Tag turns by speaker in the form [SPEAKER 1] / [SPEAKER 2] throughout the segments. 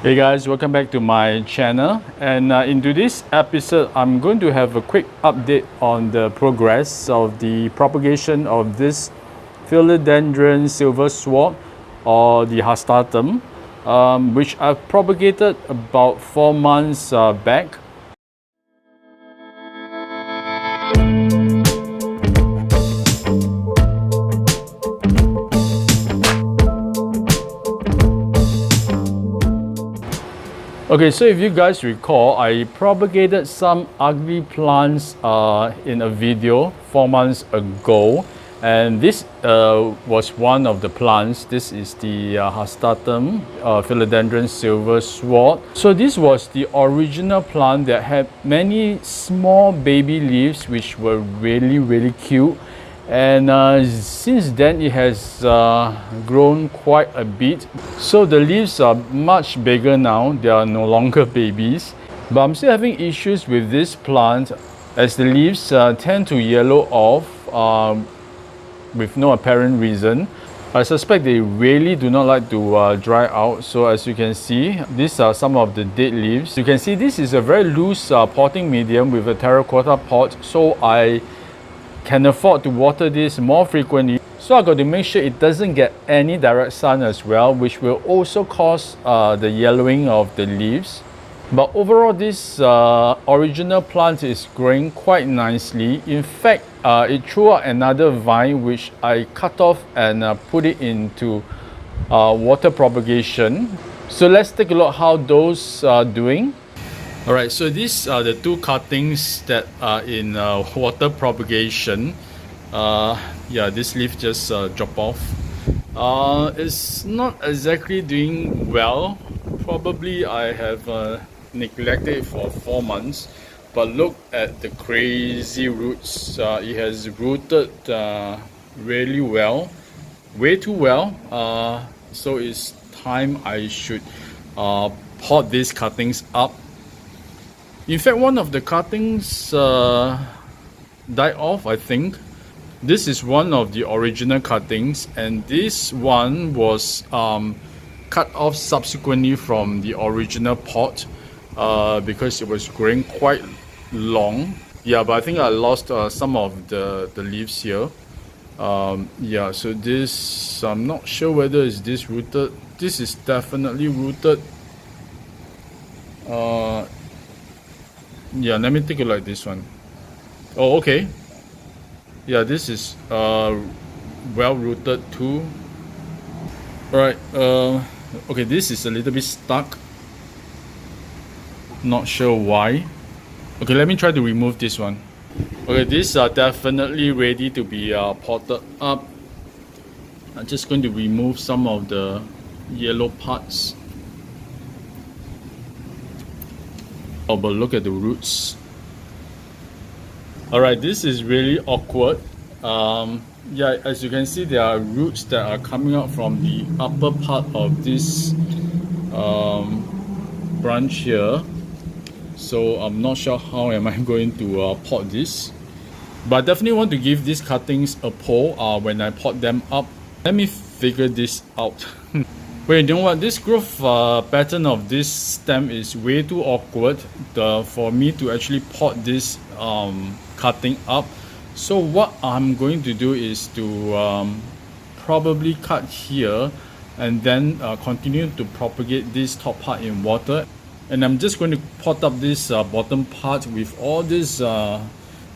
[SPEAKER 1] Hey guys, welcome back to my channel, and in today's episode I'm going to have a quick update on the progress of the propagation of this Philodendron silver sword, or the hastatum, which I've propagated about 4 months back. Okay, so if you guys recall, I propagated some ugly plants in a video 4 months ago, and this was one of the plants. This is the hastatum, Philodendron silver sword. So this was the original plant that had many small baby leaves which were really cute. And since then it has grown quite a bit, so the leaves are much bigger now. They are no longer babies, but I'm still having issues with this plant as the leaves tend to yellow off with no apparent reason. I suspect they really do not like to dry out. So as you can see, these are some of the dead leaves. You can see this is a very loose potting medium with a terracotta pot, so I can afford to water this more frequently. So I got to make sure it doesn't get any direct sun as well, which will also cause the yellowing of the leaves. But overall, this original plant is growing quite nicely. In fact, it threw out another vine which I cut off and put it into water propagation. So let's take a look how those are doing. Alright, so these are the two cuttings that are in water propagation. Yeah, this leaf just dropped off. It's not exactly doing well. Probably I have neglected it for 4 months. But look at the crazy roots. It has rooted really well, way too well. So it's time I should pot these cuttings up. In fact, one of the cuttings died off, I think. This is one of the original cuttings, and this one was cut off subsequently from the original pot because it was growing quite long. Yeah, but I think I lost some of the leaves here. Yeah, so this, I'm not sure whether is this rooted. This is definitely rooted. Yeah, let me take a look at this one. Oh, okay. Yeah, this is well rooted too. Alright, okay, this is a little bit stuck. Not sure why. Okay, let me try to remove this one. Okay, these are definitely ready to be potted up. I'm just going to remove some of the yellow parts. Oh, but look at the roots. Alright, this is really awkward. Yeah, as you can see, there are roots that are coming out from the upper part of this branch here. So I'm not sure how am I going to pot this. But I definitely want to give these cuttings a pull when I pot them up. Let me figure this out. Wait, you know what? This growth pattern of this stem is way too awkward for me to actually pot this cutting up. So what I'm going to do is to probably cut here and then continue to propagate this top part in water. And I'm just going to pot up this bottom part with all these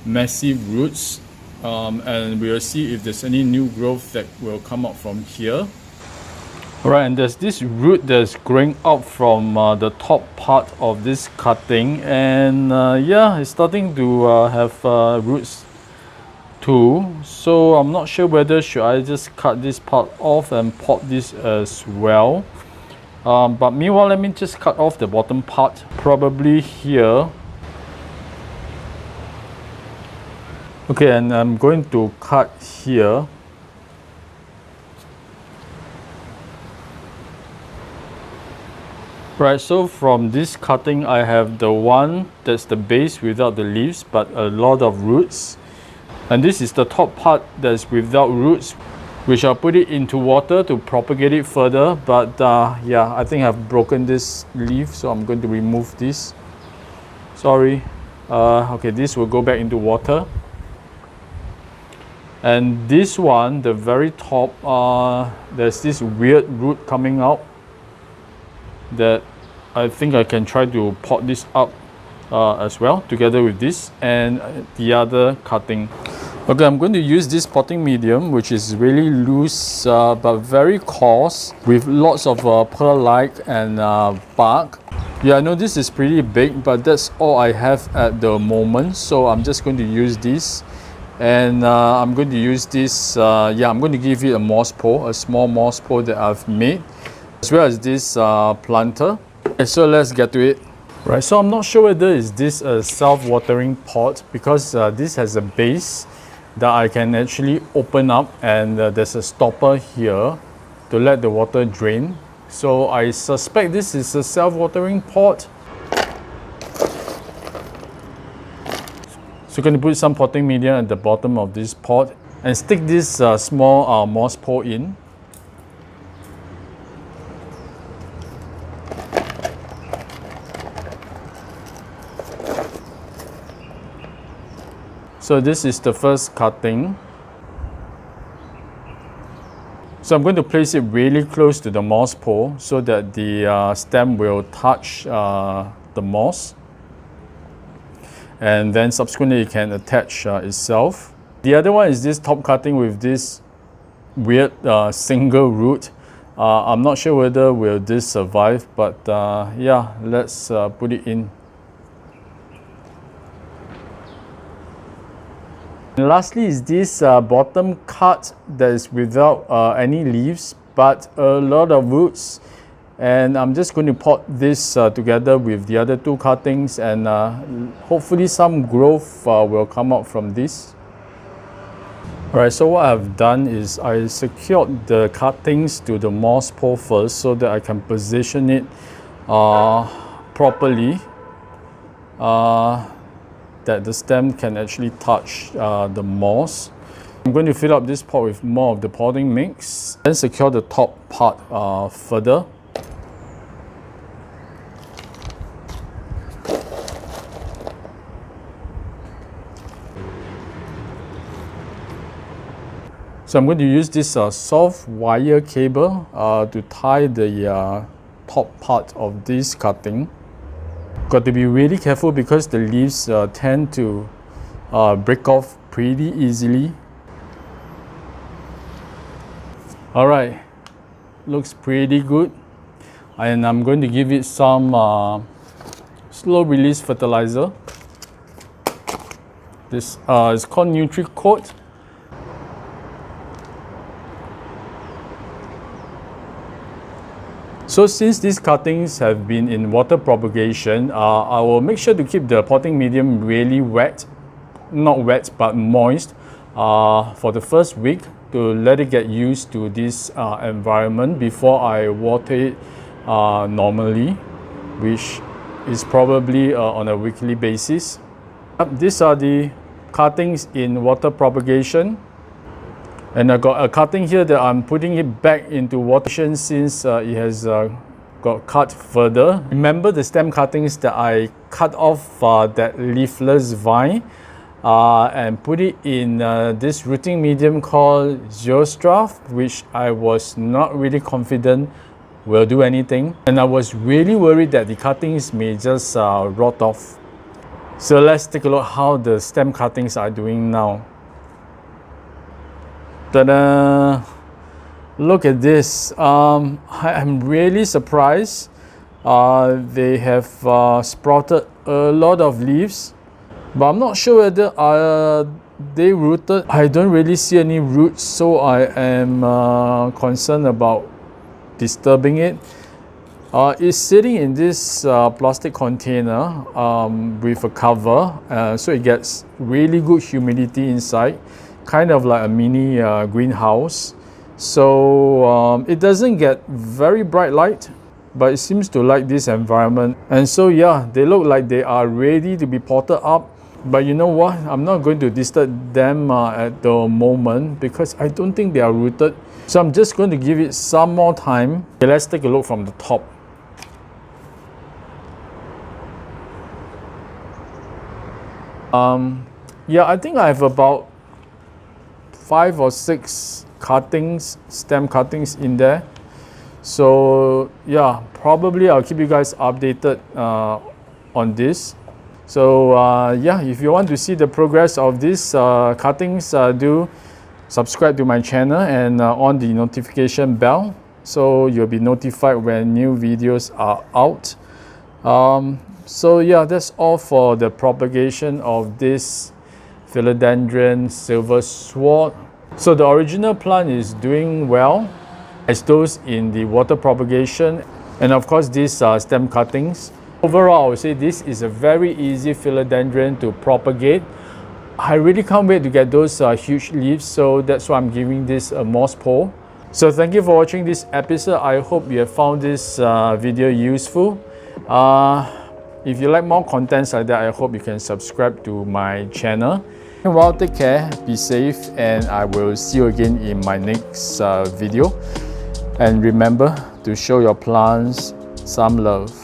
[SPEAKER 1] massive roots, and we'll see if there's any new growth that will come out from here. Alright, and there's this root that's growing up from the top part of this cutting, and yeah, it's starting to have roots too. So I'm not sure whether should I just cut this part off and pot this as well. But meanwhile, let me just cut off the bottom part, probably here. Okay, and I'm going to cut here. Right, so from this cutting I have the one that's the base without the leaves but a lot of roots, and this is the top part that's without roots. which I'll put it into water to propagate it further. But yeah, I think I've broken this leaf, so I'm going to remove this. Sorry. Okay, this will go back into water. And this one, the very top, there's this weird root coming out that I think I can try to pot this up as well, together with this and the other cutting. Okay, I'm going to use this potting medium, which is really loose but very coarse, with lots of pearl-like and bark. Yeah, I know this is pretty big, but that's all I have at the moment, so I'm just going to use this. And I'm going to use this, yeah, I'm going to give it a moss pole, a small moss pole that I've made, as well as this planter. Okay, so let's get to it. Right, so I'm not sure whether is this a self-watering pot, because this has a base that I can actually open up, and there's a stopper here to let the water drain. So I suspect this is a self-watering pot. So I'm going to put some potting medium at the bottom of this pot and stick this small moss pole in. So this is the first cutting. So I'm going to place it really close to the moss pole so that the stem will touch the moss. And then subsequently it can attach itself. The other one is this top cutting with this weird single root. I'm not sure whether will this survive, but yeah, let's put it in. And lastly is this bottom cut that is without any leaves, but a lot of roots. And I'm just going to pot this together with the other two cuttings, and hopefully some growth will come out from this. Alright, so what I've done is I secured the cuttings to the moss pole first so that I can position it properly, that the stem can actually touch the moss. I'm going to fill up this pot with more of the potting mix, then secure the top part further. So I'm going to use this soft wire cable to tie the top part of this cutting. Got to be really careful because the leaves tend to break off pretty easily. Alright, looks pretty good. And I'm going to give it some slow release fertilizer. This is called Nutri-Coat. So since these cuttings have been in water propagation, I will make sure to keep the potting medium really wet, not wet but moist, for the first week to let it get used to this environment before I water it normally, which is probably on a weekly basis. These are the cuttings in water propagation. And I got a cutting here that I'm putting it back into water since it has got cut further. Remember the stem cuttings that I cut off that leafless vine and put it in this rooting medium called Zeostrat, which I was not really confident will do anything. And I was really worried that the cuttings may just rot off. So let's take a look how the stem cuttings are doing now. Ta-da! Look at this. I'm really surprised. They have sprouted a lot of leaves, but I'm not sure whether they rooted. I don't really see any roots, so I am concerned about disturbing it. It's sitting in this plastic container with a cover, so it gets really good humidity inside, kind of like a mini greenhouse. So it doesn't get very bright light, but it seems to like this environment. And so yeah, they look like they are ready to be potted up. But you know what? I'm not going to disturb them at the moment because I don't think they are rooted. So I'm just going to give it some more time. Okay, let's take a look from the top. Yeah, I think I have about 5 or 6 cuttings, stem cuttings in there. So yeah, probably I'll keep you guys updated on this. So yeah, if you want to see the progress of these cuttings, do subscribe to my channel and on the notification bell so you'll be notified when new videos are out. So yeah, that's all for the propagation of this Philodendron silver sword. So the original plant is doing well as those in the water propagation, and of course these stem cuttings. Overall, I would say this is a very easy philodendron to propagate. I really can't wait to get those huge leaves, so that's why I'm giving this a moss pole. So thank you for watching this episode. I hope you have found this video useful. If you like more contents like that, I hope you can subscribe to my channel. Well, take care, be safe, and I will see you again in my next video. And remember to show your plants some love.